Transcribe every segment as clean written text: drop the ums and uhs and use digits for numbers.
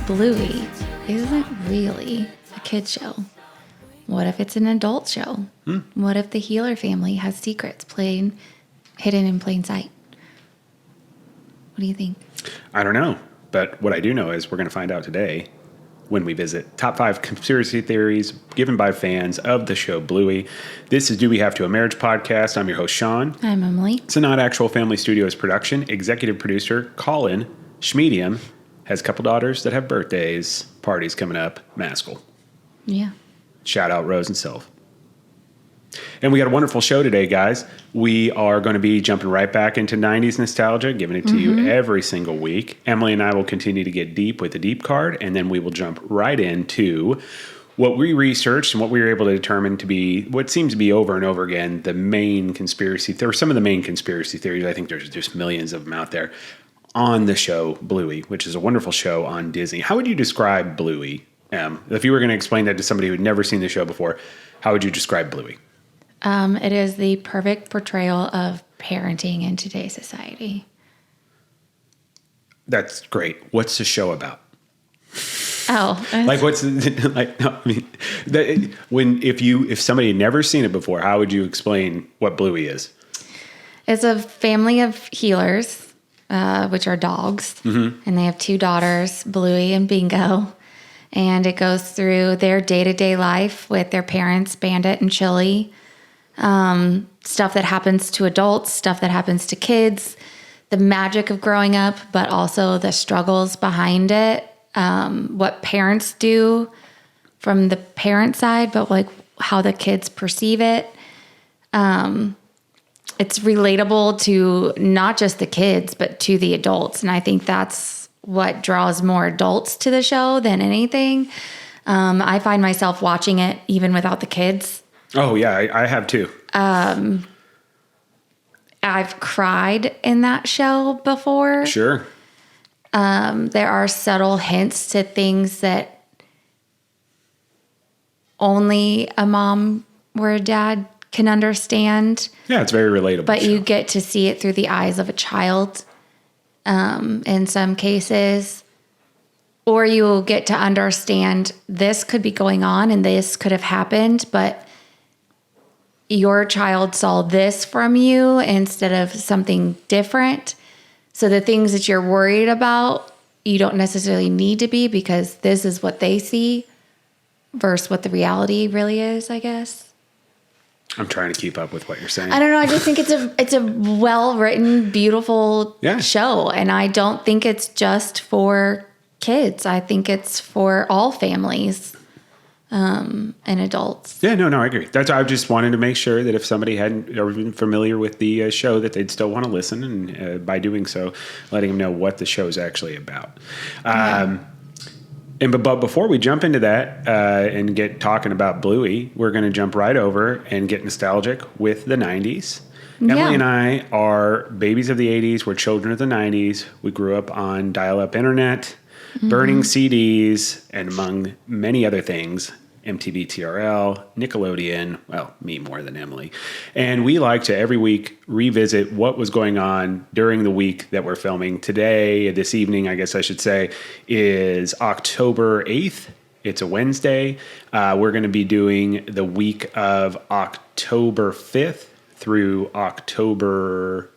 Bluey isn't really a kid show? What if it's an adult show? What if the Healer family has secrets hidden in plain sight? What do you think? I don't know. But what I do know is we're going to find out today when we visit top 5 conspiracy theories given by fans of the show Bluey. This is Do We Have to a Marriage podcast. I'm your host, Sean. I'm Emily. It's a Not Actual Family Studios production. Executive producer Colin Schmedium has a couple daughters that have birthdays, parties coming up, Maskell. Yeah. Shout out Rose and Sylph. And we got a wonderful show today, guys. We are going to be jumping right back into 90s nostalgia, giving it to you every single week. Emily and I will continue to get deep with the deep card, and then we will jump right into what we researched and what we were able to determine to be what seems to be over and over again the main conspiracy. There were some of the main conspiracy theories. I think there's just millions of them out there on the show Bluey, which is a wonderful show on Disney. How would you describe Bluey, Em? If you were going to explain that to somebody who had never seen the show before, how would you describe Bluey? It is the perfect portrayal of parenting in today's society. That's great. What's the show about? Oh, Like what's like? No, I mean, if somebody had never seen it before, how would you explain what Bluey is? it's a family of healers, which are dogs, and they have 2 daughters, Bluey and Bingo. And it goes through their day-to-day life with their parents, Bandit and Chili. Stuff that happens to adults, stuff that happens to kids, the magic of growing up, but also the struggles behind it, what parents do from the parent side, but like how the kids perceive it. It's relatable to not just the kids, but to the adults. And I think that's what draws more adults to the show than anything. I find myself watching it even without the kids. Oh, yeah, I have too. I've cried in that show before. Sure. There are subtle hints to things that only a mom or a dad can understand. Yeah, it's very relatable. But you get to see it through the eyes of a child in some cases. Or you will get to understand this could be going on and this could have happened, but your child saw this from you instead of something different. So the things that you're worried about, you don't necessarily need to be because this is what they see versus what the reality really is, I guess. I'm trying to keep up with what you're saying. I don't know. I just think it's a well-written, beautiful show. And I don't think it's just for kids. I think it's for all families. And adults. Yeah, no, I agree. I just wanted to make sure that if somebody hadn't or been familiar with the show, that they'd still want to listen, and by doing so, letting them know what the show is actually about. But before we jump into that and get talking about Bluey, we're going to jump right over and get nostalgic with the 90s. Yeah. Emily and I are babies of the 80s. We're children of the 90s. We grew up on dial-up internet, burning CDs, and among many other things, MTV TRL, Nickelodeon, well, me more than Emily. And we like to every week revisit what was going on during the week that we're filming. Today, this evening, I guess I should say, is October 8th. It's a Wednesday. We're going to be doing the week of October 5th through October,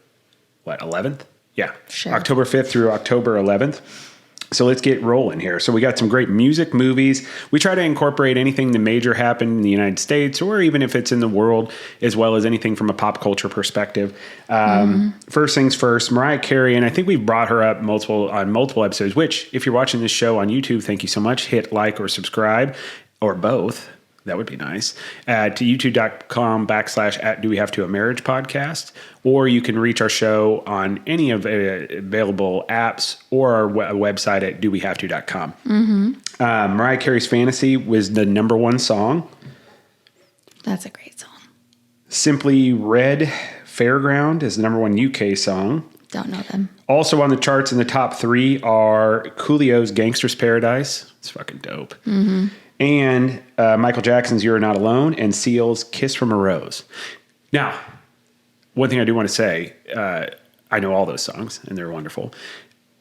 11th? Yeah, sure. October 5th through October 11th. So let's get rolling here. So we got some great music, movies. We try to incorporate anything that major happened in the United States, or even if it's in the world, as well as anything from a pop culture perspective. First things first, Mariah Carey, and I think we've brought her up on multiple episodes, which if you're watching this show on YouTube, thank you so much. Hit like or subscribe, or both. That would be nice. To youtube.com/@Do We Have to a Marriage podcast. Or you can reach our show on any of available apps or our website at dowehavto.com. Mariah Carey's Fantasy was the number 1 song. That's a great song. Simply Red Fairground is the number 1 UK song. Don't know them. Also on the charts in the top 3 are Coolio's Gangster's Paradise. It's fucking dope. And Michael Jackson's You're Not Alone, and Seal's Kiss from a Rose. Now, one thing I do want to say, I know all those songs, and they're wonderful.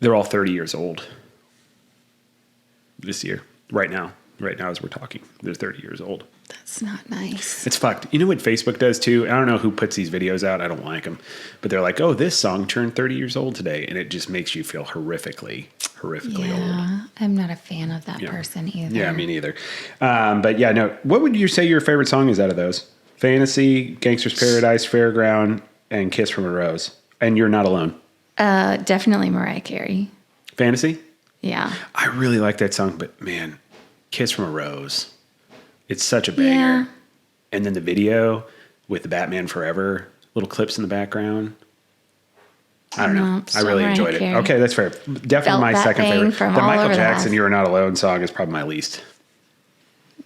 They're all 30 years old. this year. Right now as we're talking. They're 30 years old. That's not nice. It's fucked. You know what Facebook does too? I don't know who puts these videos out. I don't like them. But they're like, oh, this song turned 30 years old today. And it just makes you feel horrifically old. I'm not a fan of that person either. Yeah, me neither. But yeah, no. What would you say your favorite song is out of those? Fantasy, Gangster's Paradise, Fairground, and Kiss from a Rose. And You're Not Alone. Definitely Mariah Carey. Fantasy? Yeah. I really like that song, but man, Kiss from a Rose. It's such a banger. Yeah. And then the video with the Batman Forever, little clips in the background. I don't know. I really enjoyed it. Okay, that's fair. Definitely Felt my second favorite. The Michael Jackson You're Not Alone song is probably my least.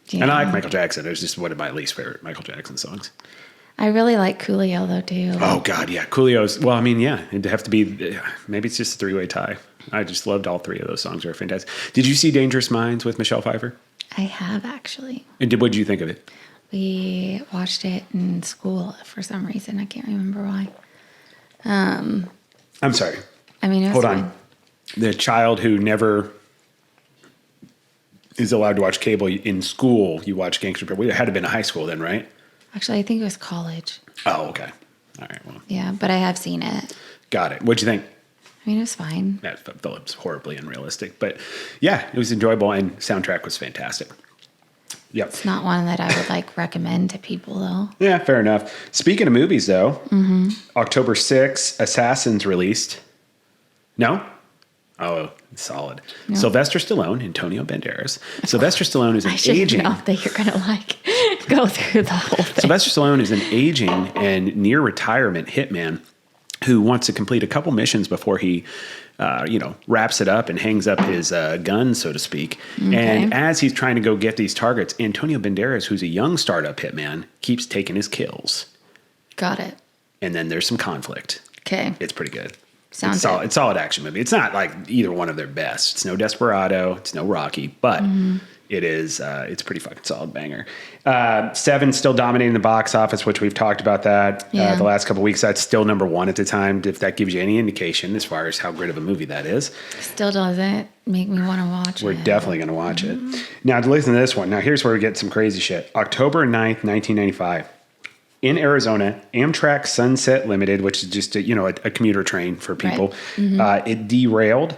Yeah. And I like Michael Jackson. It was just one of my least favorite Michael Jackson songs. I really like Coolio though too. Oh God, yeah. Coolio's, well, I mean, yeah, it'd have to be, maybe it's just a three-way tie. I just loved all three of those songs. They're fantastic. Did you see Dangerous Minds with Michelle Pfeiffer? I have actually. And what did you think of it? We watched it in school for some reason. I can't remember why. I'm sorry. I mean, it was Hold fine. on. The child who never is allowed to watch cable in school, you watch Gangster Paradise. It had to have been in high school then, right? Actually, I think it was college. Oh, okay. All right. Well, Yeah, but I have seen it. got it. What'd you think? I mean, it was fine. That felt it was horribly unrealistic, but yeah, it was enjoyable and soundtrack was fantastic. Yep. It's not one that I would like recommend to people though. Yeah, fair enough. Speaking of movies, though, October 6th, Assassins released. No? Oh, solid. No. Sylvester Stallone, Antonio Banderas. Sylvester Stallone is an I should aging. know that you're gonna like go through the whole thing. Sylvester Stallone is an aging and near retirement hitman who wants to complete a couple missions before he, wraps it up and hangs up his gun, so to speak. Okay. And as he's trying to go get these targets, Antonio Banderas, who's a young startup hitman, keeps taking his kills. Got it. And then there's some conflict. Okay. It's pretty good. Sounds it's solid, good. it's a solid action movie. It's not like either one of their best. It's no Desperado. It's no Rocky, but it is. It's a pretty fucking solid banger. Seven still dominating the box office, which we've talked about that Yeah. the last couple of weeks. That's still number one at the time. If that gives you any indication as far as how great of a movie that is, Still doesn't make me want to watch we're it. definitely going to watch it. Now, to listen to this one. Now, here's where we get some crazy shit. October 9th, 1995. In Arizona, Amtrak Sunset Limited, which is just a commuter train for people, it derailed,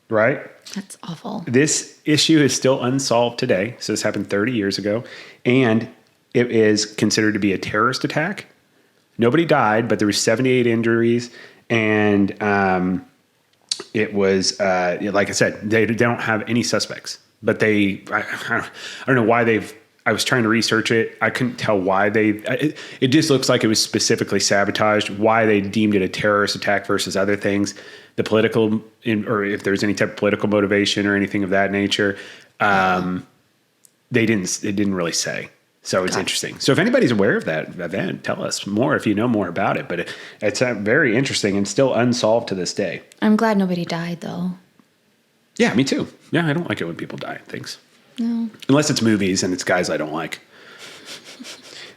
right? That's awful. This issue is still unsolved today. So this happened 30 years ago. And it is considered to be a terrorist attack. Nobody died, but there was 78 injuries. And it was, like I said, they don't have any suspects. But I don't know why I was trying to research it. I couldn't tell why it just looks like it was specifically sabotaged, why they deemed it a terrorist attack versus other things, the political, or if there's any type of political motivation or anything of that nature. It didn't really say. So it's interesting. So if anybody's aware of that event, tell us more if you know more about it. But it's very interesting and still unsolved to this day. I'm glad nobody died though. Yeah, me too. Yeah, I don't like it when people die. Thanks. No. Unless it's movies and it's guys I don't like.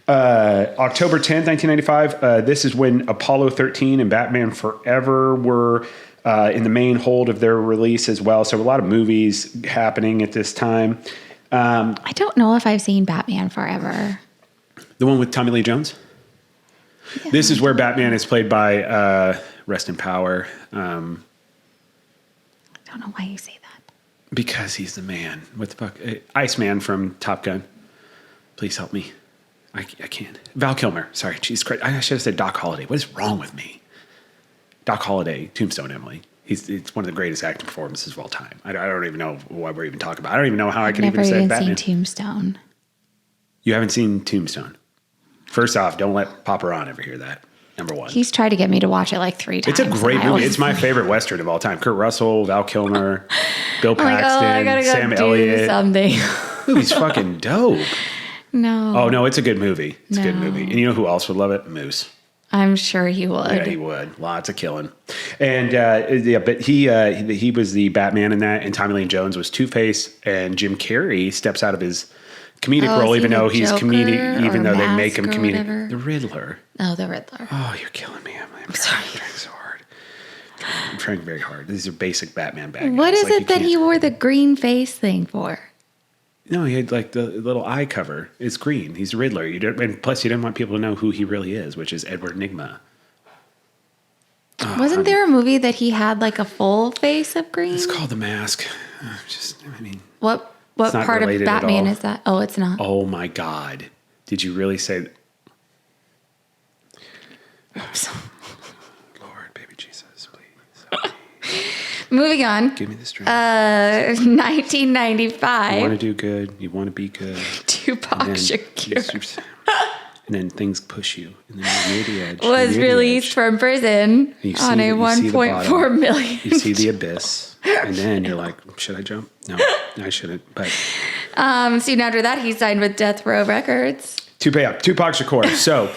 October 10th, 1995. This is when Apollo 13 and Batman Forever were in the main hold of their release as well. So a lot of movies happening at this time. I don't know if I've seen Batman Forever. The one with Tommy Lee Jones? Yeah. This is where Batman is played by, rest in power. I don't know why you say that. Because he's the man. What the fuck? Iceman from Top Gun. Please help me. I can't. Val Kilmer. Sorry. Jesus Christ. I should have said Doc Holliday. What is wrong with me? Doc Holliday, Tombstone Emily. It's one of the greatest acting performances of all time. I don't even know why we're even talking about it. I don't even know how I can even say Batman. Never even seen Tombstone. You haven't seen Tombstone. First off, don't let Papa Ron ever hear that. Number one. He's tried to get me to watch it like 3 times. It's a great movie. It's my favorite Western of all time. Kurt Russell, Val Kilmer, Bill Paxton, I gotta go Sam do Elliott. something. Movie's fucking dope. No. Oh, no, it's a good movie. It's a good No. movie. And you know who else would love it? Moose. I'm sure he would. Yeah, he would. Lots of killing. And but he was the Batman in that, and Tommy Lee Jones was Two-Face, and Jim Carrey steps out of his comedic role, even though he's comedic, even though they make him comedic. The Riddler. Oh, the Riddler. Oh, you're killing me, Emily. I'm sorry. trying so hard. I'm trying very hard. These are basic Batman bad guys. What is it that he wore the green face thing for? No, he had like the little eye cover. It's green. He's the Riddler. And plus, you didn't want people to know who he really is, which is Edward Nygma. Wasn't there a movie that he had like a full face of green? It's called The Mask. What part of Batman is that? Oh, it's not. Oh my God! Did you really say? Oops. Lord, baby Jesus, please. Moving on. Give me the strength. 1995. You want to do good. You want to be good. Tupac Shakur and then things push you. And then you're near the edge. was released from prison on a $1.4 million. You see the abyss. And then you're like, should I jump? No, I shouldn't. But soon after that, he signed with Death Row Records. Tupac Shakur. So,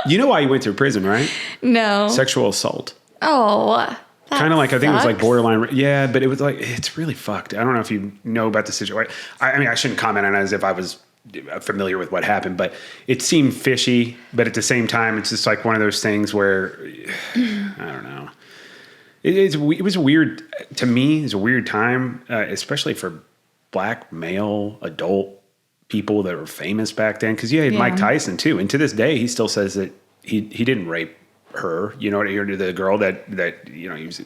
you know why he went to prison, right? No. Sexual assault. Oh, kind of like, I think it was like borderline. Yeah, but it was like, it's really fucked. I don't know if you know about the situation. I mean, I shouldn't comment on it as if I was familiar with what happened, but it seemed fishy. But at the same time, it's just like one of those things where, I don't know. It was weird to me. It's a weird time, especially for black male adult people that were famous back then. Because you had Mike Tyson too, and to this day, he still says that he didn't rape her. You know what I hear to the girl that you know. He was so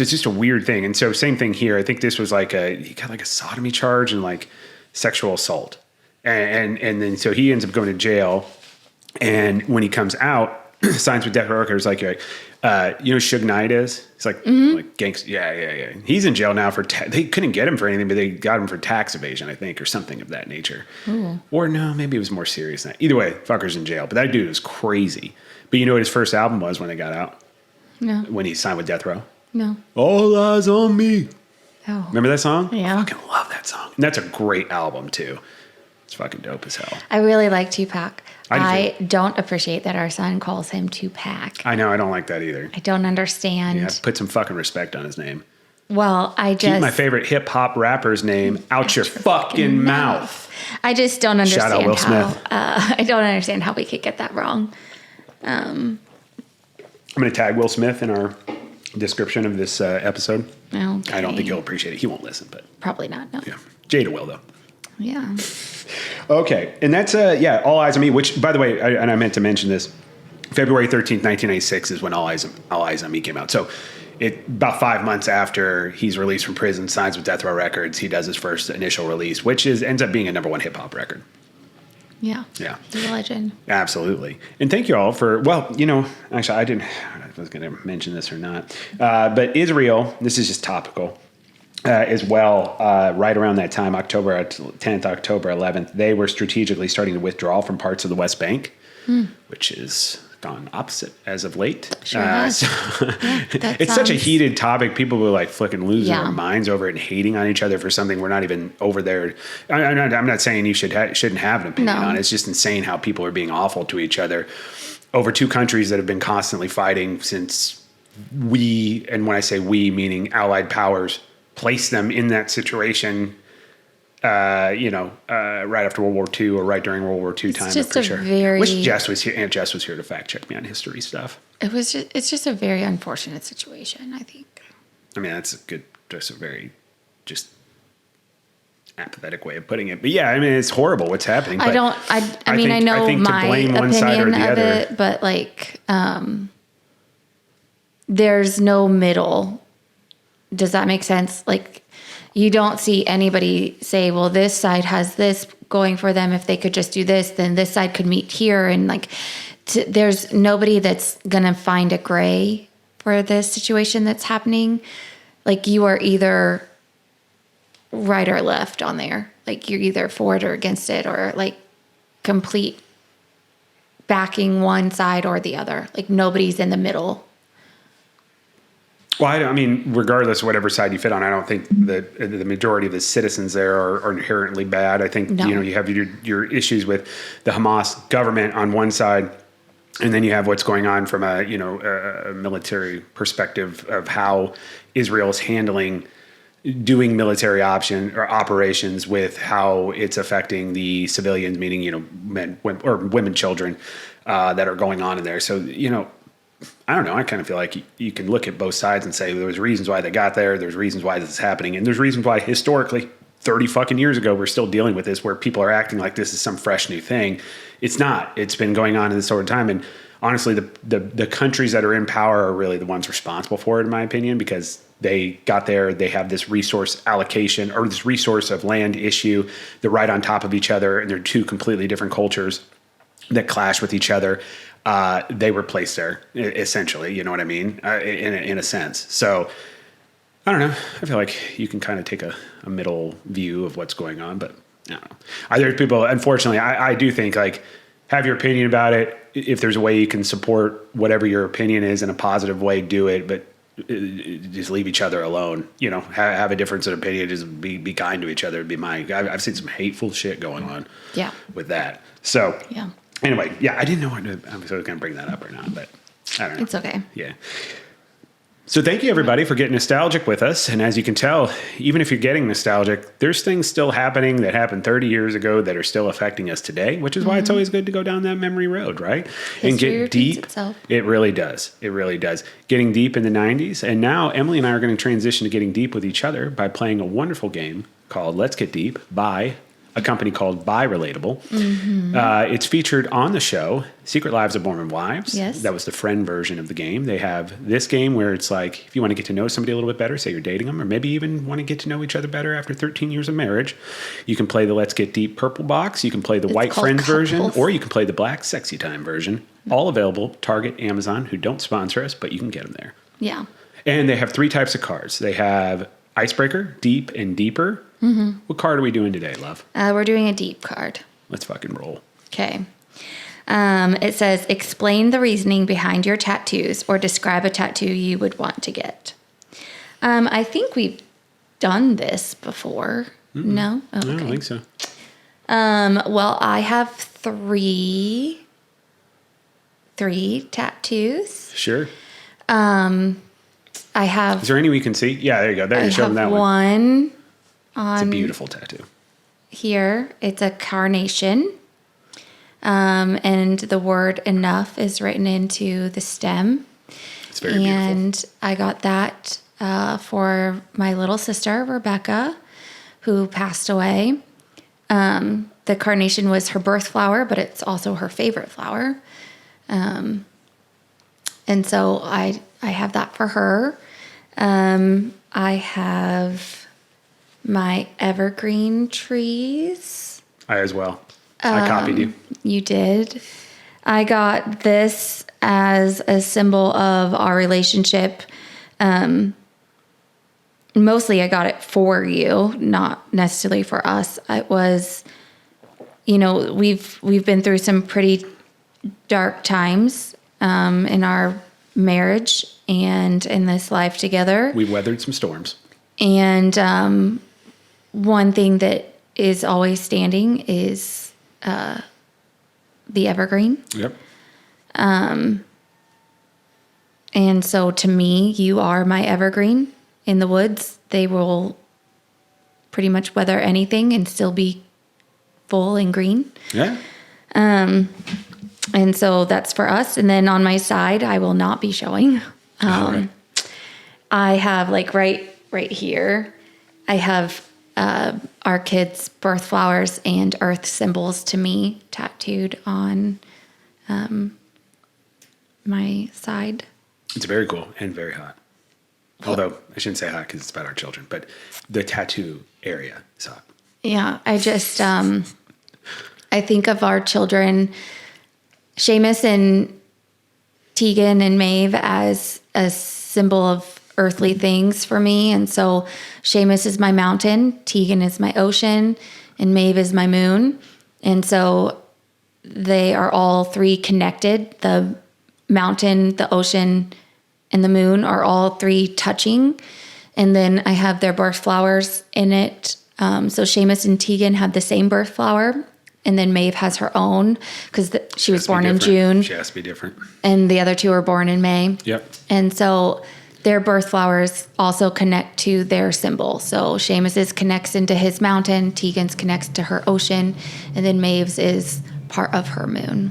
it's just a weird thing. And so same thing here. I think this was like he got like a sodomy charge and like sexual assault, and then so he ends up going to jail. And when he comes out, signs with Death Row Records, like you know Suge Knight is. He's like like gangster. Yeah. He's in jail now for they couldn't get him for anything, but they got him for tax evasion, I think, or something of that nature. Ooh. Or no, maybe it was more serious than that. Either way, fucker's in jail. But that dude was crazy. But you know what his first album was when they got out? No. When he signed with Death Row? No. All Eyes on Me. Oh. Remember that song? Yeah. I fucking love that song. And that's a great album too. It's fucking dope as hell. I really like Tupac. I don't appreciate that our son calls him Tupac. I know. I don't like that either. I don't understand. Yeah, put some fucking respect on his name. Well, keep my favorite hip hop rapper's name out your fucking mouth. I just don't understand. Shout out Will Smith. I don't understand how we could get that wrong. I'm going to tag Will Smith in our description of this episode. Okay. I don't think he'll appreciate it. He won't listen, but probably not. No. Yeah, Jada will though. Yeah. Okay, and that's All Eyes on Me. Which, by the way, I meant to mention this. February 13th, 1996 is when All Eyes on Me came out. So, about 5 months after he's released from prison, signs with Death Row Records, he does his first initial release, which ends up being a #1 hip hop record. Yeah. Yeah. He's a legend. Absolutely. And thank you all for, actually, I was going to mention this or not. But Israel, this is just topical as well, right around that time, October 10th, October 11th, they were strategically starting to withdraw from parts of the West Bank, which is gone opposite as of late. Sure has. It's such a heated topic. People were like flicking losing their minds over it and hating on each other for something we're not even over there. I'm not saying you shouldn't have an opinion on it. It's just insane how people are being awful to each other over two countries that have been constantly fighting since and when I say we, meaning Allied powers, placed them in that situation right after World War II or right during World War II time. Just for sure. Wish Jess was here. Aunt Jess was here to fact check me on history stuff. It's just a very unfortunate situation, I think. I mean, that's just a very apathetic way of putting it. But yeah, I mean, it's horrible what's happening. But I know my opinion of it, but like, there's no middle. Does that make sense? Like, you don't see anybody say, well, this side has this going for them. If they could just do this, then this side could meet here. And like, there's nobody that's going to find a gray for this situation that's happening. Like, you are either right or left on there. Like, you're either for it or against it, or like complete backing one side or the other. Like, nobody's in the middle. Well, I mean, regardless of whatever side you fit on, I don't think that the majority of the citizens there are inherently bad. I think, you have your issues with the Hamas government on one side, and then you have what's going on from a military perspective of how Israel is handling doing military operations with how it's affecting the civilians, meaning, men, women, children that are going on in there. So, I don't know. I kind of feel like you can look at both sides and say there's reasons why they got there. There's reasons why this is happening. And there's reasons why historically 30 fucking years ago, we're still dealing with this where people are acting like this is some fresh new thing. It's not. It's been going on in this sort of time. And honestly, the countries that are in power are really the ones responsible for it, in my opinion, because they got there, they have this resource allocation or this resource of land issue. They're right on top of each other, and they're two completely different cultures that clash with each other. They were placed there, essentially, you know what I mean, in a sense. So I don't know. I feel like you can kind of take a middle view of what's going on, but I don't know. There's people, unfortunately, I do think, like, have your opinion about it. If there's a way you can support whatever your opinion is in a positive way, do it, but just leave each other alone. You know, have a difference of opinion. Just be kind to each other. I've seen some hateful shit going on. Yeah. With that. So yeah. Anyway, I didn't know I was going to bring that up or not, but I don't know. It's okay. Yeah. So thank you, everybody, for getting nostalgic with us. And as you can tell, even if you're getting nostalgic, there's things still happening that happened 30 years ago that are still affecting us today, which is why it's always good to go down that memory road, right? History and get repeats deep. itself. It really does. It really does. Getting deep in the 90s. And now Emily and I are going to transition to getting deep with each other by playing a wonderful game called Let's Get Deep by a company called Buy Relatable. Mm-hmm. It's featured on the show, Secret Lives of Mormon Wives. Yes. That was the friend version of the game. They have this game where it's like, if you want to get to know somebody a little bit better, say you're dating them, or maybe even want to get to know each other better after 13 years of marriage, you can play the Let's Get Deep purple box. You can play the white friend version, or you can play the black sexy time version. All available, Target, Amazon, who don't sponsor us, but you can get them there. Yeah. And they have 3 types of cards. They have Icebreaker, Deep, and Deeper. Mm-hmm. What card are we doing today, love? We're doing a deep card. Let's fucking roll. Okay. It says, explain the reasoning behind your tattoos or describe a tattoo you would want to get. I think we've done this before. Mm-mm. No? Oh, okay. I don't think so. Well, I have three tattoos. Sure. I have... Is there any we can see? Yeah, there you go. There you show them that one. It's a beautiful tattoo. Here, it's a carnation. And the word enough is written into the stem. It's very beautiful. And I got that for my little sister, Rebecca, who passed away. The carnation was her birth flower, but it's also her favorite flower. And so I have that for her. I have my evergreen trees. I as well. I copied you. You did. I got this as a symbol of our relationship. Mostly I got it for you, not necessarily for us. It was, we've been through some pretty dark times in our marriage and in this life together. We weathered some storms. And one thing that is always standing is the evergreen. Yep. And so to me, you are my evergreen in the woods. They will pretty much weather anything and still be full and green. Yeah. And so that's for us. And then on my side, I will not be showing. Right. I have right here, I have our kids' birth flowers and earth symbols to me tattooed on my side. It's very cool and very hot. Although I shouldn't say hot because it's about our children, but the tattoo area is hot. Yeah, I just I think of our children, Seamus and Tegan and Maeve, as a symbol of earthly things for me. And so Seamus is my mountain, Tegan is my ocean, and Maeve is my moon. And so they are all 3 connected. The mountain, the ocean, and the moon are all 3 touching. And then I have their birth flowers in it. So Seamus and Tegan have the same birth flower. And then Maeve has her own because she was born in June. She has to be different. And the other 2 are born in May. Yep. And so their birth flowers also connect to their symbol. So Seamus's connects into his mountain, Tegan's connects to her ocean, and then Maeve's is part of her moon.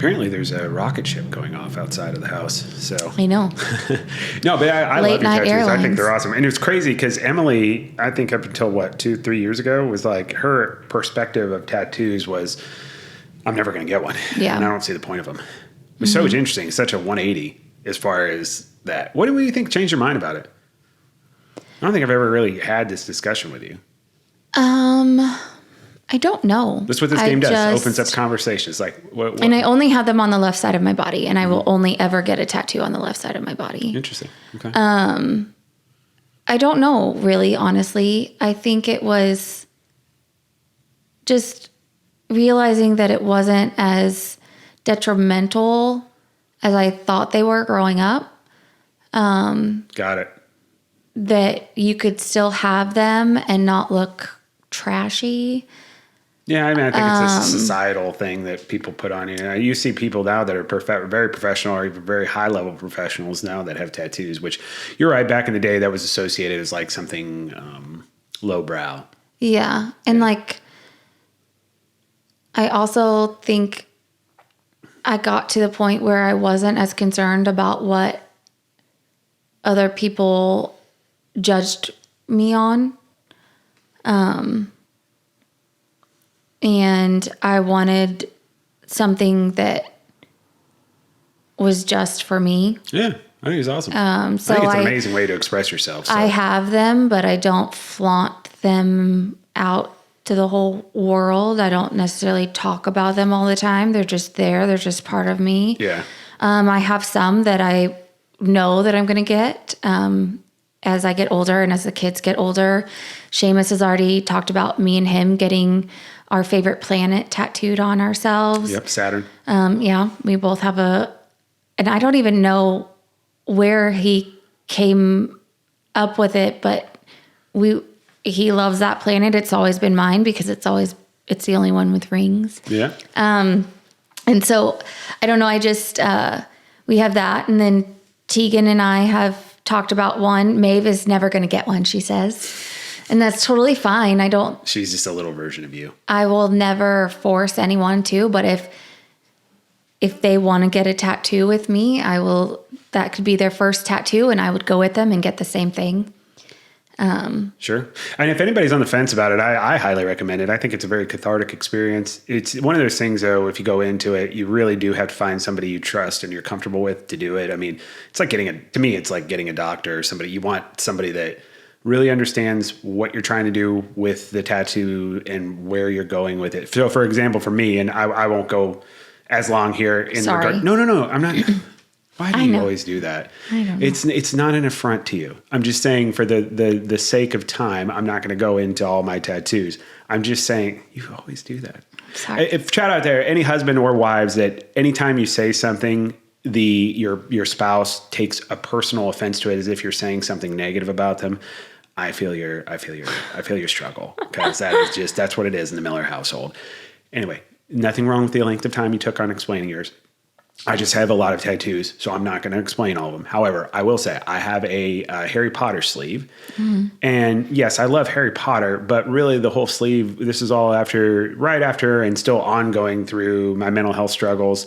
Apparently there's a rocket ship going off outside of the house. So I know. No, but I love your tattoos. Airlines. I think they're awesome. And it's crazy because Emily, I think up until 2-3 years ago, was like her perspective of tattoos was, I'm never going to get one. Yeah. And I don't see the point of them. It was so interesting. It's such a 180 as far as that. What do you think changed your mind about it? I don't think I've ever really had this discussion with you. I don't know. That's what this game does. Opens up conversations. Like, what? And I only have them on the left side of my body, and I will only ever get a tattoo on the left side of my body. Interesting. Okay. I don't know, really, honestly. I think it was just realizing that it wasn't as detrimental as I thought they were growing up. Got it. That you could still have them and not look trashy. Yeah, I mean, I think it's a societal thing that people put on you. You see people now that are very professional or even very high-level professionals now that have tattoos, which you're right, back in the day that was associated as like something lowbrow. Yeah, and like I also think I got to the point where I wasn't as concerned about what other people judged me on. And I wanted something that was just for me. Yeah, I think it's awesome. So I think it's an amazing way to express yourself. So. I have them, but I don't flaunt them out to the whole world. I don't necessarily talk about them all the time. They're just there. They're just part of me. Yeah. I have some that I know that I'm going to get as I get older and as the kids get older. Seamus has already talked about me and him getting our favorite planet tattooed on ourselves. Yep, Saturn. Yeah, we both have and I don't even know where he came up with it, but he loves that planet. It's always been mine because it's the only one with rings. Yeah. And so I don't know. I just, we have that. And then Tegan and I have talked about one. Maeve is never going to get one, she says. And that's totally fine. She's just a little version of you. I will never force anyone to, but if they want to get a tattoo with me, that could be their first tattoo and I would go with them and get the same thing. Sure. And if anybody's on the fence about it, I highly recommend it. I think it's a very cathartic experience. It's one of those things, though, if you go into it, you really do have to find somebody you trust and you're comfortable with to do it. I mean, it's like it's like getting a doctor or somebody. You want somebody that really understands what you're trying to do with the tattoo and where you're going with it. So, for example, for me, and I won't go as long here in regard. No, I'm not. Why do you always do that? I don't know. It's not an affront to you. I'm just saying for the sake of time, I'm not going to go into all my tattoos. I'm just saying you always do that. Sorry. If chat out there, any husband or wives that anytime you say something, your spouse takes a personal offense to it as if you're saying something negative about them. I feel your struggle because that's what it is in the Miller household. Anyway, nothing wrong with the length of time you took on explaining yours. I just have a lot of tattoos, so I'm not going to explain all of them. However, I will say I have a Harry Potter sleeve. Mm-hmm. And yes, I love Harry Potter, but really the whole sleeve, this is all right after and still ongoing through my mental health struggles.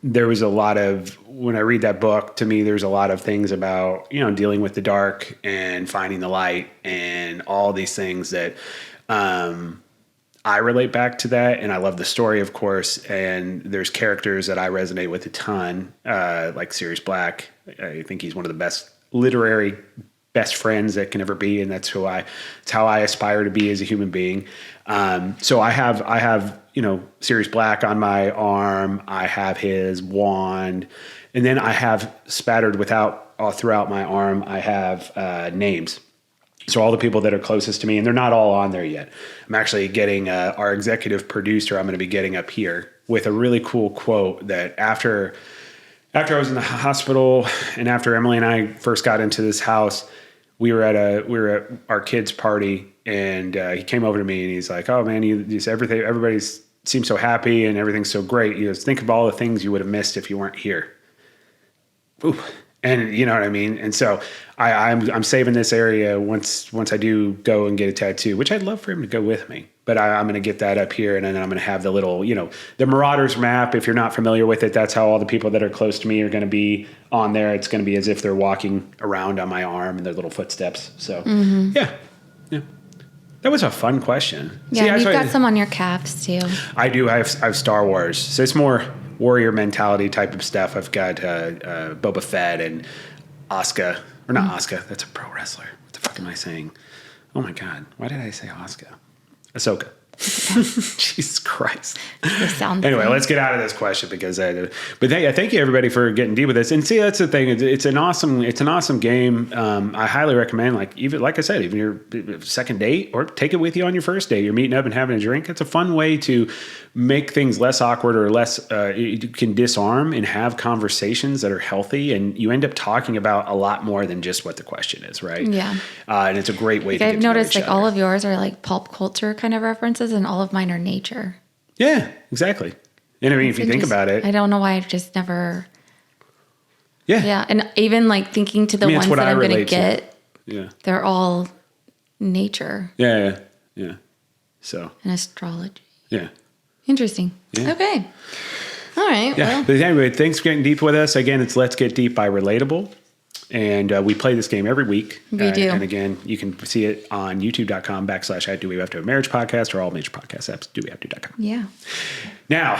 There was a lot of, when I read that book, to me, there's a lot of things about, dealing with the dark and finding the light and all these things that I relate back to that. And I love the story, of course. And there's characters that I resonate with a ton, like Sirius Black. I think he's one of the best literary best friends that can ever be. And it's how I aspire to be as a human being. So I have, Sirius Black on my arm. I have his wand. And then I have spattered throughout my arm, I have names. So all the people that are closest to me, and they're not all on there yet. I'm actually getting our executive producer, I'm going to be getting up here with a really cool quote that after I was in the hospital and after Emily and I first got into this house, we were at our kids' party, and he came over to me and he's like, "Oh man, everybody seems so happy and everything's so great. You just think of all the things you would have missed if you weren't here." Ooh. And you know what I mean? And so I'm saving this area once I do go and get a tattoo, which I'd love for him to go with me. But I'm going to get that up here, and then I'm going to have the little, the Marauders map. If you're not familiar with it, that's how all the people that are close to me are going to be on there. It's going to be as if they're walking around on my arm and their little footsteps. So, yeah. That was a fun question. Yeah, you've got some on your calves, too. I do. I have Star Wars. So it's more warrior mentality type of stuff. I've got Boba Fett and Asuka. Or not Asuka. That's a pro wrestler. What the fuck am I saying? Oh, my God. Why did I say Asuka? Ahsoka. Jesus Christ. Anyway, let's get out of this question because thank you everybody for getting deep with this. And see, that's the thing. It's an awesome game. I highly recommend, even I said, even your second date, or take it with you on your first date. You're meeting up and having a drink. It's a fun way to make things less awkward or less, you can disarm and have conversations that are healthy. And you end up talking about a lot more than just what the question is. Right. Yeah. And it's a great way to get I've noticed to know each all other. of yours are pulp culture kind of references, and all of mine are nature. Yeah, exactly. And I mean, if you think about it, I don't know why I've just never. Yeah. Yeah. And even thinking to the ones that I'm going to get, they're all nature. Yeah. So. And astrology. Yeah. Interesting. Yeah. Okay. All right. Yeah. Well. But anyway, thanks for getting deep with us. Again, it's Let's Get Deep by Relatable. And we play this game every week. We do. And again, you can see it on youtube.com/Do We Have to Have a Marriage podcast, or all major podcast apps, dowehavto.com. Yeah. Now,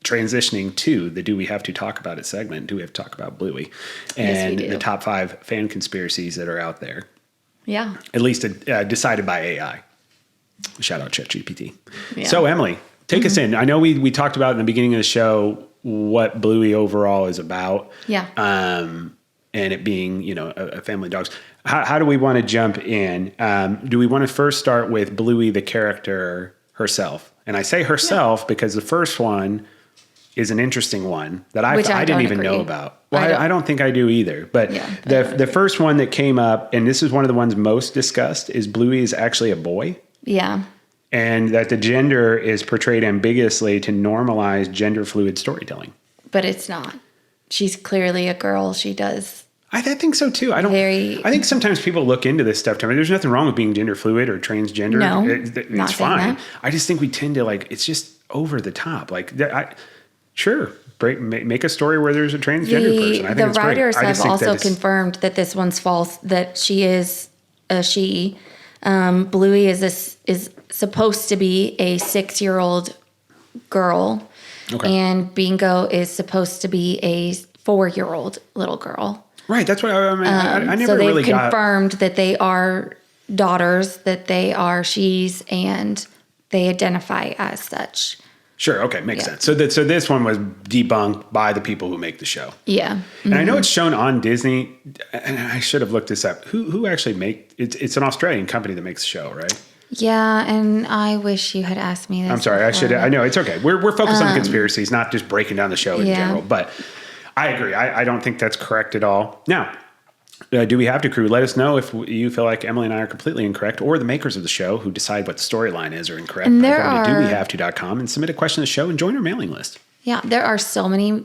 transitioning to the Do We Have to Talk About It segment, do we have to talk about Bluey? And the top 5 fan conspiracies that are out there. Yeah. At least decided by AI. Shout out ChatGPT. Yeah. So, Emily, take us in. I know we talked about in the beginning of the show what Bluey overall is about. Yeah. And it being, a family of dogs. How do we want to jump in? Do we want to first start with Bluey, the character herself? And I say herself because the first one is an interesting one that I didn't even know about. Well, I don't think I do either. But the first one that came up, and this is one of the ones most discussed, is Bluey is actually a boy. Yeah. And that the gender is portrayed ambiguously to normalize gender fluid storytelling. But it's not. She's clearly a girl. She does. I think so too. I think sometimes people look into this stuff. There's nothing wrong with being gender fluid or transgender. No, it's fine. I just think we tend to it's just over the top. Sure, make a story where there's a transgender person. I think the writers have also confirmed that this one's false. That she is a she. Bluey is supposed to be a 6-year-old girl, and Bingo is supposed to be a 4-year-old little girl. Right, that's what I never so really they've confirmed that they are daughters, that they are she's, and they identify as such. Sure, okay, makes sense. So this one was debunked by the people who make the show. Yeah. And I know it's shown on Disney, and I should have looked this up. Who actually it's an Australian company that makes the show, right? Yeah, and I wish you had asked me this. I'm sorry, I know, it's okay. We're focused on the conspiracies, not just breaking down the show in general, but I agree. I don't think that's correct at all. Now, Do We Have to Crew, let us know if you feel like Emily and I are completely incorrect, or the makers of the show who decide what the storyline is are incorrect. And go to dowehavto.com and submit a question to the show and join our mailing list. Yeah, there are so many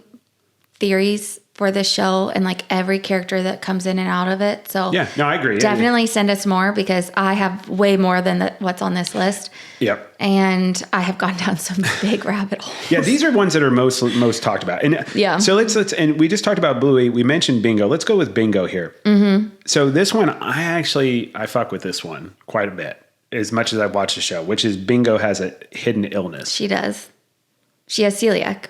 theories for this show, and every character that comes in and out of it. So yeah, no, I agree. Definitely send us more, because I have way more than what's on this list. Yep. And I have gone down some big rabbit holes. Yeah, these are ones that are most talked about. And so let's and we just talked about Bluey. We mentioned Bingo. Let's go with Bingo here. Mm-hmm. So this one, I fuck with this one quite a bit, as much as I've watched the show, which is Bingo has a hidden illness. She does. She has celiac.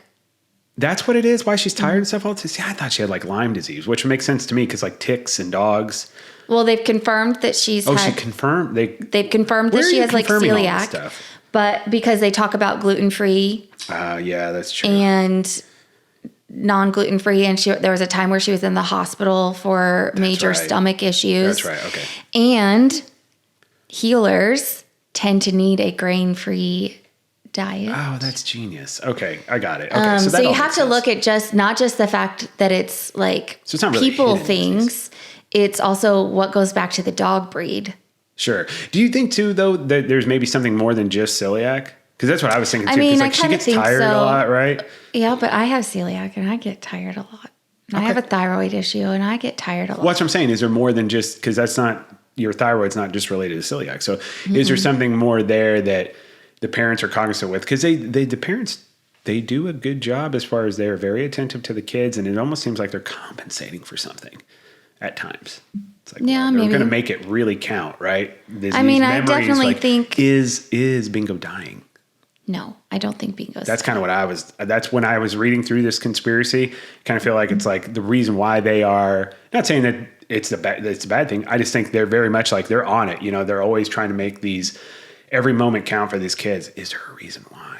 That's what it is? Why she's tired and stuff all the time? See, I thought she had Lyme disease, which makes sense to me because ticks and dogs. Well, they've confirmed that she's she confirmed? They've confirmed that she has celiac. But because they talk about gluten-free. Yeah, that's true. And non-gluten-free. And there was a time where she was in the hospital for major stomach issues. That's right, okay. And healers tend to need a grain-free diet. Oh, that's genius. Okay, I got it. Okay, so you have to look at not just the fact that it's so it's not really people things. Disease. It's also what goes back to the dog breed. Sure. Do you think too, though, that there's maybe something more than just celiac? Because that's what I was thinking too. I mean, she gets tired a lot, right? Yeah, but I have celiac and I get tired a lot. I have a thyroid issue, and I get tired a lot. Well, that's what I'm saying. Is there more than just, because that's not, your thyroid's not just related to celiac. So is there something more there that the parents are cognizant with? Because the parents, they do a good job as far as they're very attentive to the kids, and it almost seems like they're compensating for something at times. It's like, yeah, well, maybe. they're going to make it really count, right? I mean, I definitely think... Is Bingo dying? No, I don't think Bingo's That's kind of that's when I was reading through this conspiracy, kind of feel like it's like the reason why they are, not saying that it's a bad thing. I just think they're very much like they're on it. You know, they're always trying to make every moment count for these kids. Is there a reason why?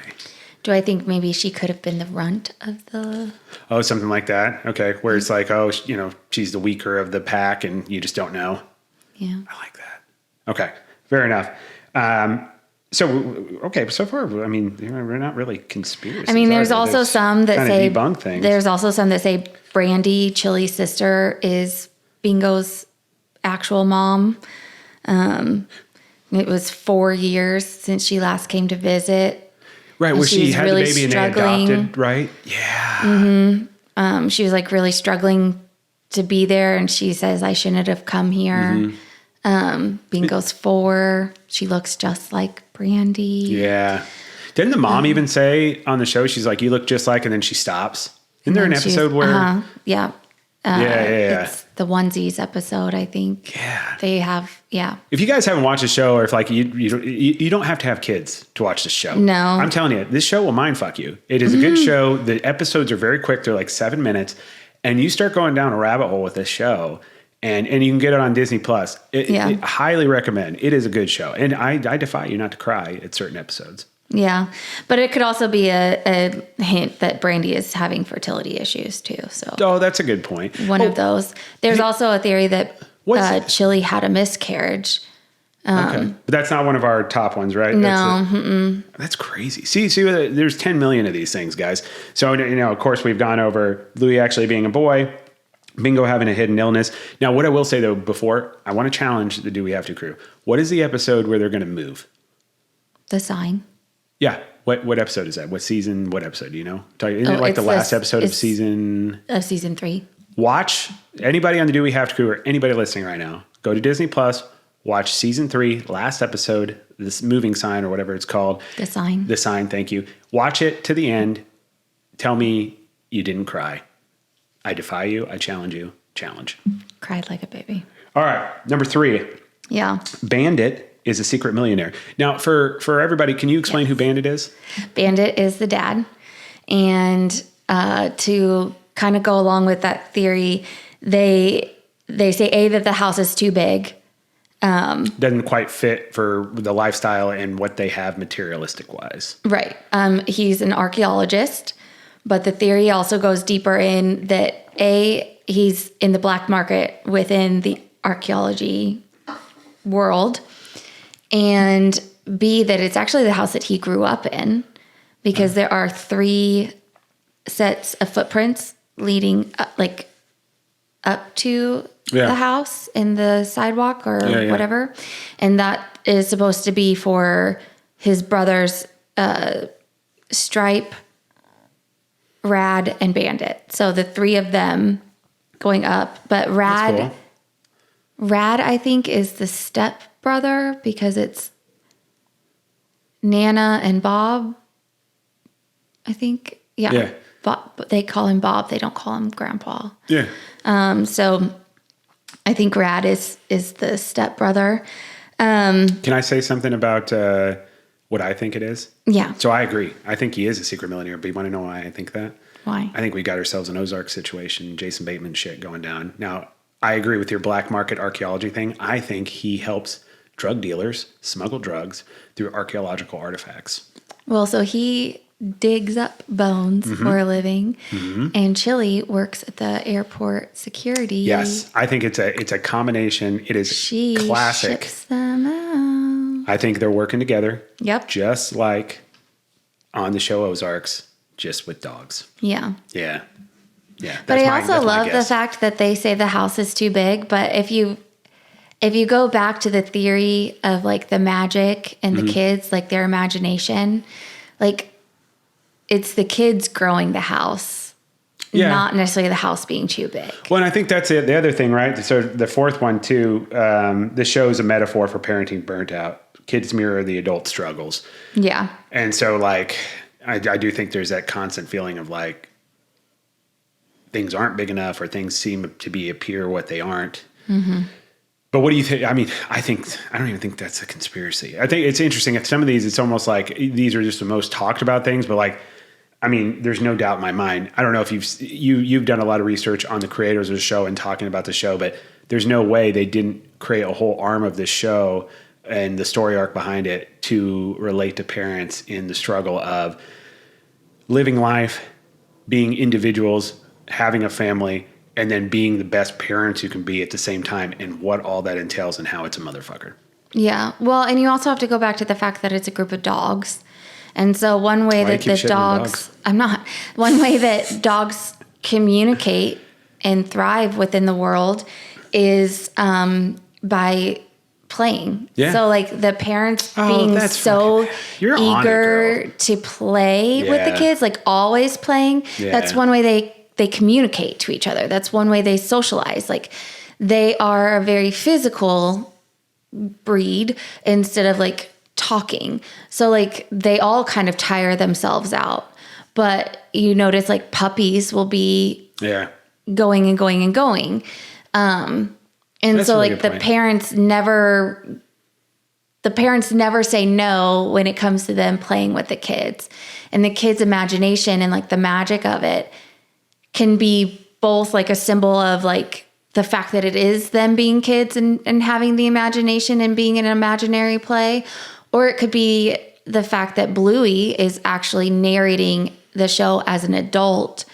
Do I think maybe she could have been the runt of the... Oh, something like that. Okay. Where it's like, oh, she's the weaker of the pack and you just don't know. Yeah. I like that. Okay. Fair enough. So far, I mean, we're not really conspiracies. I mean, there's also some that say debunk things. There's also some that say Brandy, Chili's sister, is Bingo's actual mom. It was 4 years since she last came to visit. Right, where she had really the baby and they adopted, right? Yeah. Mm-hmm. She was like really struggling to be there, and she says, "I shouldn't have come here." Bingo's 4. She looks just like Brandy. Yeah. Didn't the mom even say on the show, she's like, "You look just like," and then she stops? Isn't there an episode where? Yeah. Yeah. It's the onesies episode, I think. Yeah. They have, If you guys haven't watched the show, or if like you don't have to have kids to watch the show. No. I'm telling you, this show will mindfuck you. It is a good show. The episodes are very quick. They're like 7 minutes. And you start going down a rabbit hole with this show. And you can get it on Disney Plus. I highly recommend. It is a good show. And I defy you not to cry at certain episodes. Yeah. But it could also be a hint that Brandy is having fertility issues too. So that's a good point. One of those. There's also a theory that Chili had a miscarriage. Okay. But that's not one of our top ones, right? No. That's crazy. See, there's 10 million of these things, guys. So, of course, we've gone over Bluey actually being a boy, Bingo having a hidden illness. Now, what I will say, though, before, I want to challenge the Do We Have to crew. What is the episode where they're going to move? The Sign. Yeah. What episode is that? What season? What episode? Do you know? Isn't it like the last episode of season 3? Watch, anybody on the Do We Have to crew or anybody listening right now, go to Disney Plus, watch season 3, last episode, this moving sign or whatever it's called. The Sign. The Sign, thank you. Watch it to the end. Tell me you didn't cry. I defy you. I challenge you. Challenge. Cried like a baby. All right. Number 3. Yeah. Bandit is a secret millionaire. Now, for everybody, can you explain who Bandit is? Bandit is the dad. And to kind of go along with that theory, they say, that the house is too big. Doesn't quite fit for the lifestyle and what they have materialistic wise. Right. He's an archaeologist, but the theory also goes deeper in that he's in the black market within the archaeology world, and B, that it's actually the house that he grew up in, because there are 3 sets of footprints leading up to the house in the sidewalk or whatever. And that is supposed to be for his brothers, Stripe, Rad, and Bandit. So the 3 of them going up. But Rad, I think, is the step brother because it's Nana and Bob, I think. Yeah. Bob, they call him Bob. They don't call him Grandpa. Yeah. So I think Rad is the step brother. Can I say something about what I think it is? Yeah. So I agree. I think he is a secret millionaire, but you want to know why I think that? Why? I think we got ourselves an Ozark situation, Jason Bateman shit going down. Now, I agree with your black market archaeology thing. I think he helps drug dealers smuggle drugs through archaeological artifacts. Well, so he digs up bones for a living, and Chili works at the airport security. Yes, I think it's a combination. It is classic. Ships them out. I think they're working together. Yep. Just like on the show Ozarks, just with dogs. Yeah. Yeah. Yeah. But I also love the fact that they say the house is too big. But if you go back to the theory of like the magic and the kids, like their imagination, like it's the kids growing the house. not necessarily the house being too big. Well, and I think that's it. The other thing, right? So the fourth one too, the show is a metaphor for parenting burnt out. Kids mirror the adult struggles. Yeah. And so like, I do think there's that constant feeling of like, things aren't big enough or things seem to appear what they aren't. Mm-hmm. But what do you think? I mean, I don't even think that's a conspiracy. I think it's interesting. At some of these, it's almost like these are just the most talked about things, but like, I mean, there's no doubt in my mind. I don't know if you've done a lot of research on the creators of the show and talking about the show, but there's no way they didn't create a whole arm of this show and the story arc behind it to relate to parents in the struggle of living life, being individuals, having a family, and then being the best parents you can be at the same time, and what all that entails and how it's a motherfucker. Yeah. Well, and you also have to go back to the fact that it's a group of dogs. And so one way that the dogs, one way that dogs communicate and thrive within the world is by playing. Yeah. So like the parents being so eager to play with the kids, like always playing. Yeah. That's one way they communicate to each other. That's one way they socialize. Like they are a very physical breed instead of like talking. So like they all kind of tire themselves out. But you notice like puppies will be going and going and going. And that's so like the parents never say no when it comes to them playing with the kids. And the kids' imagination and like the magic of it can be both like a symbol of like the fact that it is them being kids and having the imagination and being an imaginary play. Or it could be the fact that Bluey is actually narrating the show as an adult.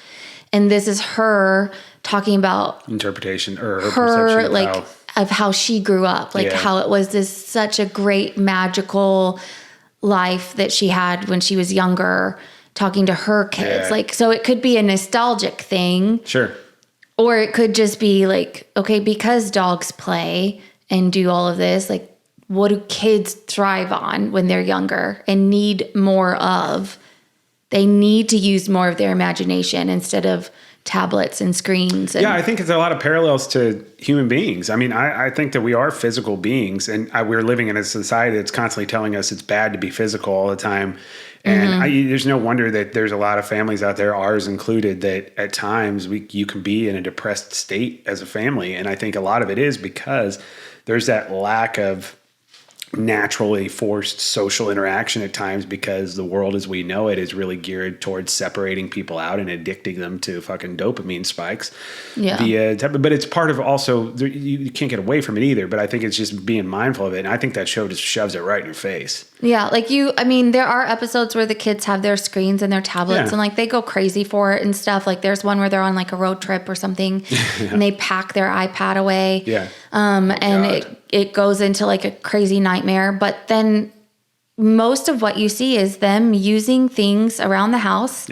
And this is her talking about interpretation or her perception like of how she grew up, like how it was this such a great magical life that she had when she was younger, talking to her kids. Yeah. Like, so it could be a nostalgic thing. Sure. Or it could just be like, okay, because dogs play and do all of this, like, what do kids thrive on when they're younger and need more of? They need to use more of their imagination instead of tablets and screens. And I think it's a lot of parallels to human beings. I mean, I think that we are physical beings, and we're living in a society that's constantly telling us it's bad to be physical all the time. And there's no wonder that there's a lot of families out there, ours included, that at times you can be in a depressed state as a family. And I think a lot of it is because there's that lack of naturally forced social interaction at times, because the world as we know it is really geared towards separating people out and addicting them to fucking dopamine spikes. Yeah. But it's part of also, you can't get away from it either, but I think it's just being mindful of it. And I think that show just shoves it right in your face. Yeah. Like there are episodes where the kids have their screens and their tablets and like they go crazy for it and stuff. Like there's one where they're on like a road trip or something and they pack their iPad away. Yeah. It goes into like a crazy nightmare, but then most of what you see is them using things around the house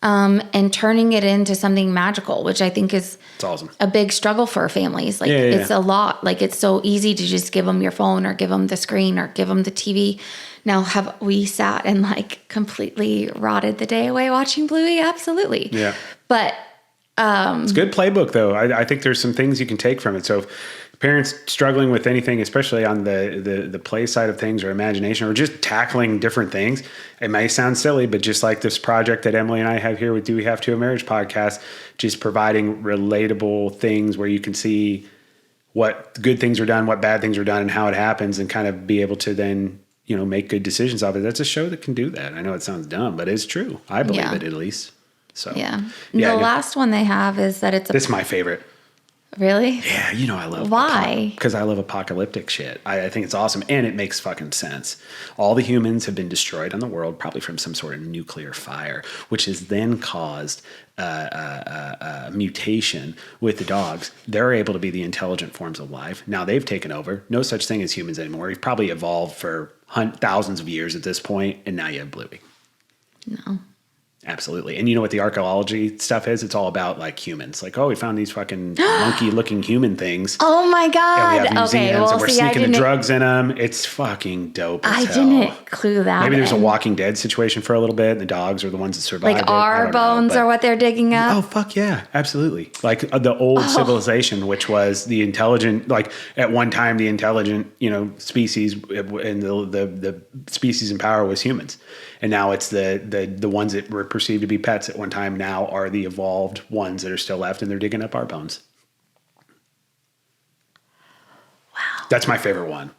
and turning it into something magical, which I think is awesome. A big struggle for families. Like it's a lot. Like it's so easy to just give them your phone or give them the screen or give them the TV. Now, have we sat and like completely rotted the day away watching Bluey? Absolutely. Yeah. But it's a good playbook though. I think there's some things you can take from it. So if parents struggling with anything, especially on the play side of things or imagination or just tackling different things, it may sound silly, but just like this project that Emily and I have here with Do We Have to a Marriage podcast, just providing relatable things where you can see what good things are done, what bad things are done, and how it happens, and kind of be able to then, make good decisions off it. That's a show that can do that. I know it sounds dumb, but it's true. I believe it at least. So the last one they have is that this is my favorite. Really? Yeah, I love. Why? Because I love apocalyptic shit. I think it's awesome, and it makes fucking sense. All the humans have been destroyed on the world, probably from some sort of nuclear fire, which has then caused a mutation with the dogs. They're able to be the intelligent forms of life. Now they've taken over. No such thing as humans anymore. We've probably evolved for thousands of years at this point, and now you have Bluey. No. Absolutely. And you know what the archaeology stuff is? It's all about like humans. Like, oh, we found these fucking monkey looking human things. Oh my God. And we have museums and we're sneaking the drugs in them. It's fucking dope as hell. Didn't clue that. Maybe there's a Walking Dead situation for a little bit and the dogs are the ones that survived. Like our bones are what they're digging up. Oh, fuck yeah. Absolutely. Like the old civilization, which was the intelligent, like at one time, the intelligent, species and the species in power was humans. And now it's the ones that were perceived to be pets at one time now are the evolved ones that are still left, and they're digging up our bones. Wow. That's my favorite one.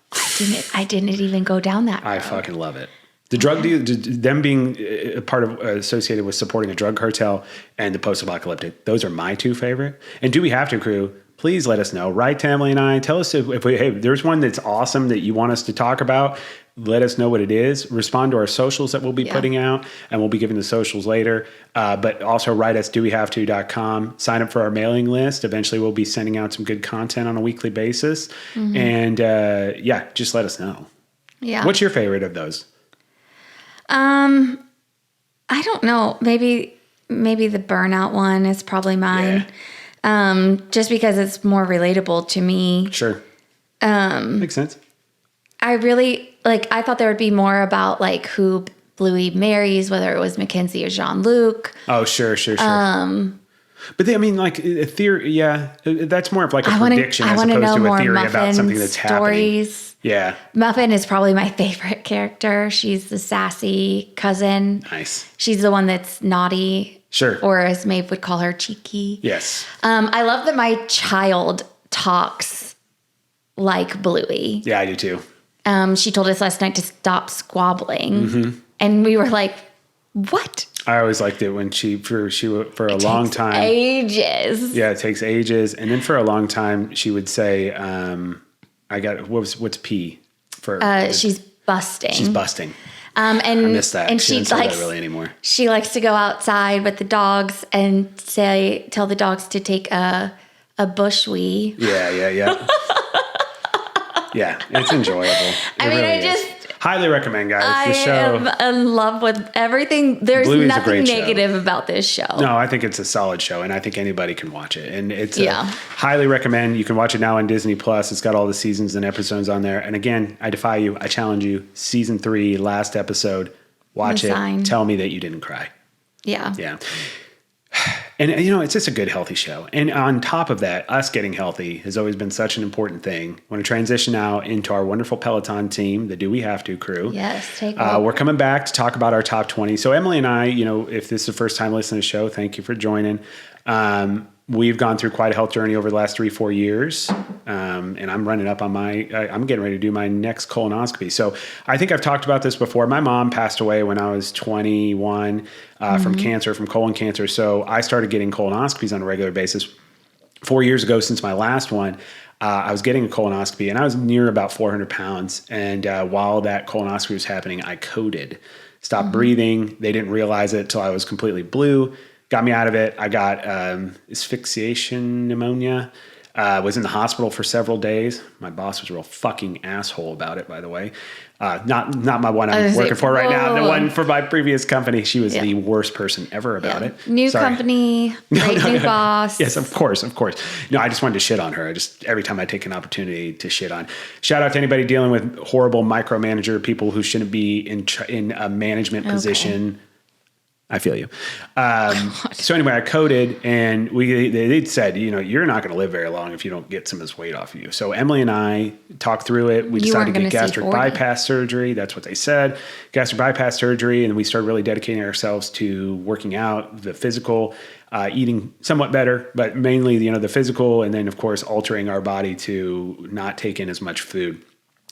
I didn't even go down that road. I fucking love it. The drug deal, them being a part of associated with supporting a drug cartel and the post-apocalyptic, those are my two favorite. And Do We Have to Crew, please let us know. Write to Emily and I. Tell us if hey, there's one that's awesome that you want us to talk about. Let us know what it is. Respond to our socials that we'll be putting out, and we'll be giving the socials later. But also write us dowehave2.com. Sign up for our mailing list. Eventually, we'll be sending out some good content on a weekly basis. Mm-hmm. And just let us know. Yeah. What's your favorite of those? I don't know. Maybe the burnout one is probably mine. Yeah. Just because it's more relatable to me. Sure. Makes sense. I really I thought there would be more about like who Bluey marries, whether it was Mackenzie or Jean-Luc. Oh, sure. But like a theory, that's more of like a prediction as opposed to a theory about something that's happening. Yeah. Muffin is probably my favorite character. She's the sassy cousin. Nice. She's the one that's naughty. Sure. Or as Maeve would call her, cheeky. Yes. I love that my child talks like Bluey. Yeah, I do too. She told us last night to stop squabbling. Mm-hmm. And we were like, what? I always liked it when she for a long time. Ages. Yeah, it takes ages. And then for a long time she would say, what's P for? She's busting. She's busting. And I miss that. And she doesn't say that really anymore. She likes to go outside with the dogs and tell the dogs to take a bush wee. Yeah. Yeah, it's enjoyable. Highly recommend, guys. The show. I am in love with everything. There's Bluey's nothing negative about this show. No, I think it's a solid show, and I think anybody can watch it. And it's highly recommend. You can watch it now on Disney Plus. It's got all the seasons and episodes on there. And again, I defy you. I challenge you. Season 3, last episode. Watch it. Tell me that you didn't cry. Yeah. Yeah. And, it's just a good, healthy show. And on top of that, us getting healthy has always been such an important thing. I want to transition now into our wonderful Peloton team, the Do We Have To crew. Yes, take over. We're coming back to talk about our top 20. So Emily and I, if this is the first time listening to the show, thank you for joining. We've gone through quite a health journey over the last 3-4 years. And I'm running up on I'm getting ready to do my next colonoscopy. So I think I've talked about this before. My mom passed away when I was 21 from cancer, from colon cancer. So I started getting colonoscopies on a regular basis 4 years ago since my last one. I was getting a colonoscopy and I was near about 400 pounds. And while that colonoscopy was happening, I coded, stopped breathing. They didn't realize it till I was completely blue. Got me out of it. I got asphyxiation pneumonia. Was in the hospital for several days. My boss was a real fucking asshole about it, by the way. Not my one I'm working for right now. The one for my previous company. She was the worst person ever about it. New company, new boss. Yes, of course. No, I just wanted to shit on her. Every time I take an opportunity to shit on. Shout out to anybody dealing with horrible micromanager, people who shouldn't be in a management position. I feel you. So anyway, I coded and they said, you're not going to live very long if you don't get some of this weight off of you. So Emily and I talked through it. We decided to get gastric bypass surgery. That's what they said. Gastric bypass surgery. And we started really dedicating ourselves to working out, the physical, eating somewhat better, but mainly, the physical. And then of course, altering our body to not take in as much food.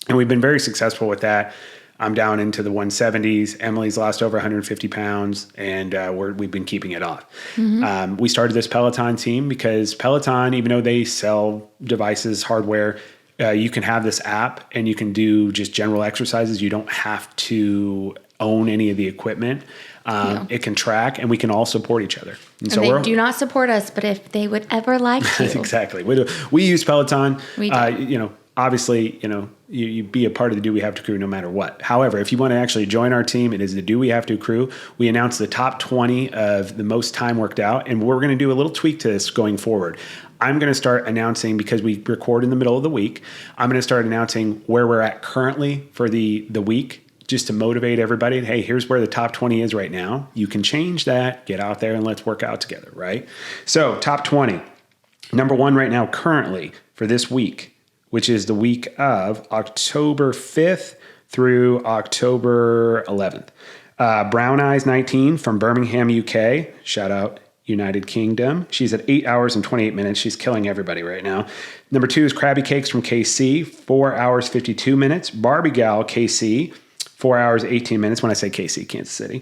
And we've been very successful with that. I'm down into the 170s. Emily's lost over 150 pounds, and we've been keeping it off. Mm-hmm. We started this Peloton team because Peloton, even though they sell devices, hardware, you can have this app and you can do just general exercises. You don't have to own any of the equipment. It can track, and we can all support each other. And so they do not support us, but if they would ever like to. Exactly. We use Peloton. We do. obviously, you be a part of the Do We Have to crew no matter what. However, if you want to actually join our team, it is the Do We Have to crew. We announced the top 20 of the most time worked out, and we're going to do a little tweak to this going forward. I'm going to start announcing, because we record in the middle of the week, I'm going to start announcing where we're at currently for the week, just to motivate everybody. Hey, here's where the top 20 is right now. You can change that, get out there, and let's work out together, right? So top 20. Number 1 right now currently for this week, which is the week of October 5th through October 11th. Brown Eyes 19 from Birmingham, UK. Shout out United Kingdom. She's at 8 hours and 28 minutes. She's killing everybody right now. Number 2 is Krabby Cakes from KC, 4 hours, 52 minutes. Barbie Gal, KC, 4 hours, 18 minutes. When I say KC, Kansas City.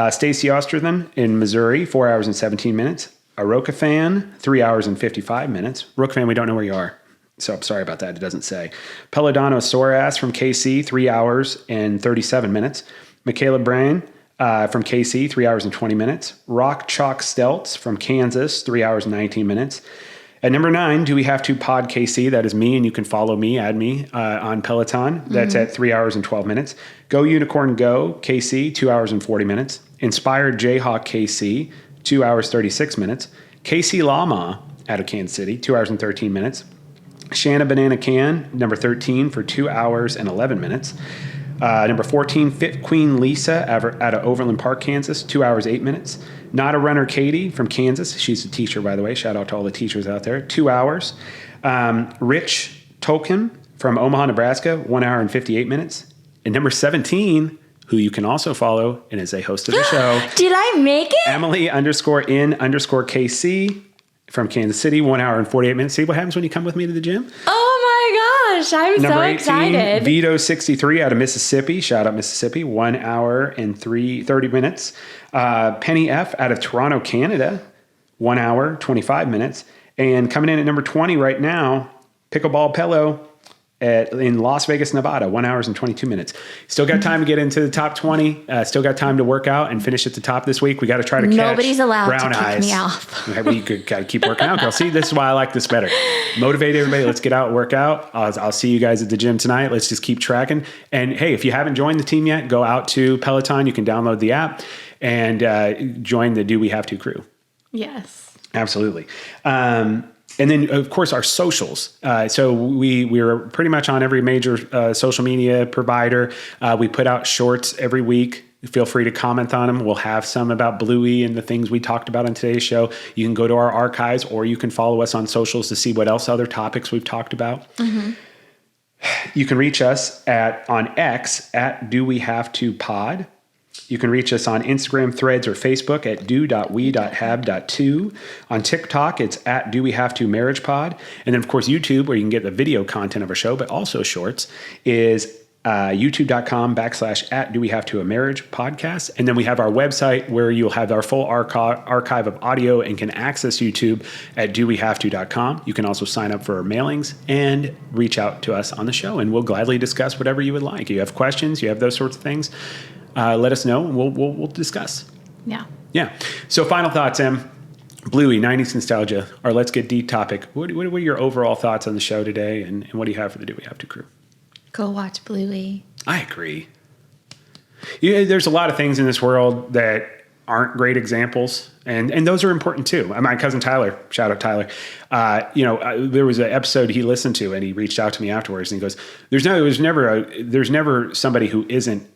Stacy Osterthan in Missouri, 4 hours and 17 minutes. A Roca Fan, 3 hours and 55 minutes. Roca Fan, we don't know where you are, so I'm sorry about that. It doesn't say. Peloton Sorass from KC, 3 hours and 37 minutes. Michaela Brain from KC, 3 hours and 20 minutes. Rock Chalk Stelts from Kansas, 3 hours and 19 minutes. At number 9, Do We Have to Pod KC? That is me, and you can follow me, add me on Peloton. That's at 3 hours and 12 minutes. Go Unicorn Go KC, 2 hours and 40 minutes. Inspired Jayhawk KC, 2 hours, 36 minutes. Casey Lama out of Kansas City, 2 hours and 13 minutes. Shanna Banana Can, number 13, for 2 hours and 11 minutes. Number 14, Fit Queen Lisa out of Overland Park, Kansas, 2 hours, 8 minutes. Not a Runner Katie from Kansas. She's a teacher, by the way. Shout out to all the teachers out there. 2 hours. Rich Token from Omaha, Nebraska, 1 hour and 58 minutes. And number 17, who you can also follow and is a host of the show. Did I make it? Emily_in_KC from Kansas City, 1 hour and 48 minutes. See what happens when you come with me to the gym? Oh my gosh, I'm Number so 18, excited. Vito63 out of Mississippi. Shout out Mississippi, 1 hour and 30 minutes. Penny F out of Toronto, Canada, 1 hour, 25 minutes. And coming in at number 20 right now, Pickleball Pillow in Las Vegas, Nevada, 1 hour and 22 minutes. Still got time to get into the top 20. Still got time to work out and finish at the top this week. We got to try to catch Nobody's allowed Brown to kick Eyes. me off. We got to keep working out, girl. See, this is why I like this better. Motivate everybody. Let's get out and work out. I'll see you guys at the gym tonight. Let's just keep tracking. And hey, if you haven't joined the team yet, go out to Peloton. You can download the app and join the Do We Have to crew. Yes. Absolutely. And then, of course, our socials. So we're pretty much on every major social media provider. We put out shorts every week. Feel free to comment on them. We'll have some about Bluey and the things we talked about on today's show. You can go to our archives, or you can follow us on socials to see what else other topics we've talked about. Mm-hmm. You can reach us on X at Do We Have To Pod. You can reach us on Instagram, Threads, or Facebook at do.we.have.to. On TikTok, it's at Do We Have To Marriage Pod. And then, of course, YouTube, where you can get the video content of our show, but also shorts, is youtube.com/ at Do We Have To A Marriage Podcast. And then we have our website where you'll have our full archive of audio and can access YouTube at dowehavето.com. You can also sign up for our mailings and reach out to us on the show, and we'll gladly discuss whatever you would like. If you have questions, you have those sorts of things, let us know, and we'll discuss. Yeah. Yeah. So final thoughts, Em. Bluey, 90s nostalgia, our Let's Get Deep topic. What are your overall thoughts on the show today, and what do you have for the Do We Have To crew? Go watch Bluey. I agree. There's a lot of things in this world that aren't great examples, and those are important too. My cousin Tyler, shout out Tyler, there was an episode he listened to, and he reached out to me afterwards, and he goes, there's never somebody who isn't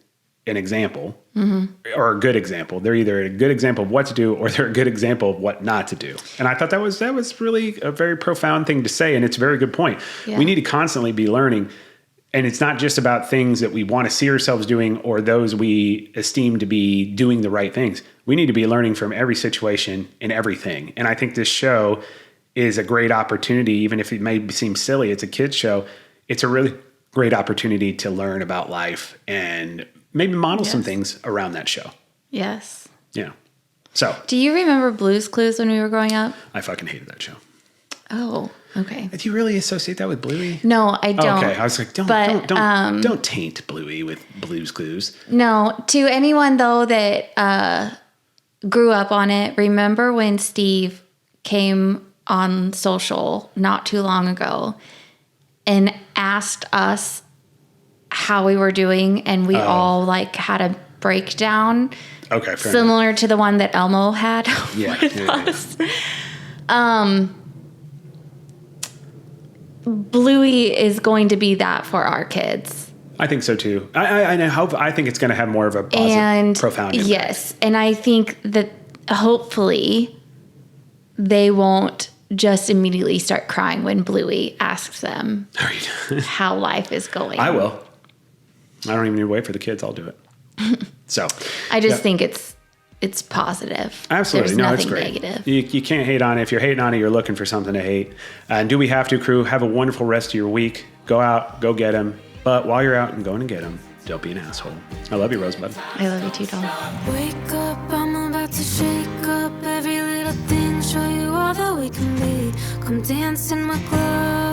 an example or a good example. They're either a good example of what to do, or they're a good example of what not to do. And I thought that was really a very profound thing to say. And it's a very good point. Yeah. We need to constantly be learning. And it's not just about things that we want to see ourselves doing or those we esteem to be doing the right things. We need to be learning from every situation and everything. And I think this show is a great opportunity, even if it may seem silly, it's a kid's show. It's a really great opportunity to learn about life and maybe model some things around that show. Yes. Yeah. So. Do you remember Blue's Clues when we were growing up? I fucking hated that show. Oh, okay. Do you really associate that with Bluey? No, I don't. Okay, I was like, don't taint Bluey with Blue's Clues. No, to anyone though that grew up on it, remember when Steve came on social not too long ago, and asked us how we were doing, and we all like had a breakdown. Okay, fair similar to the one that Elmo had with yeah. us. Bluey is going to be that for our kids. I think so too. I think it's going to have more of a positive, And profound impact. yes, and I think that hopefully they won't just immediately start crying when Bluey asks them how life is going. I will. I don't even need to wait for the kids. I'll do it. So I just think it's positive. Absolutely. There's No, nothing it's great. negative. You can't hate on it. If you're hating on it, you're looking for something to hate. And do we have to, crew? Have a wonderful rest of your week. Go out, go get them. But while you're out and going to get them, don't be an asshole. I love you, Rosebud. I love you too, doll. Wake up, I'm about to shake up every little thing, show you all that we can be. Come dance in my club.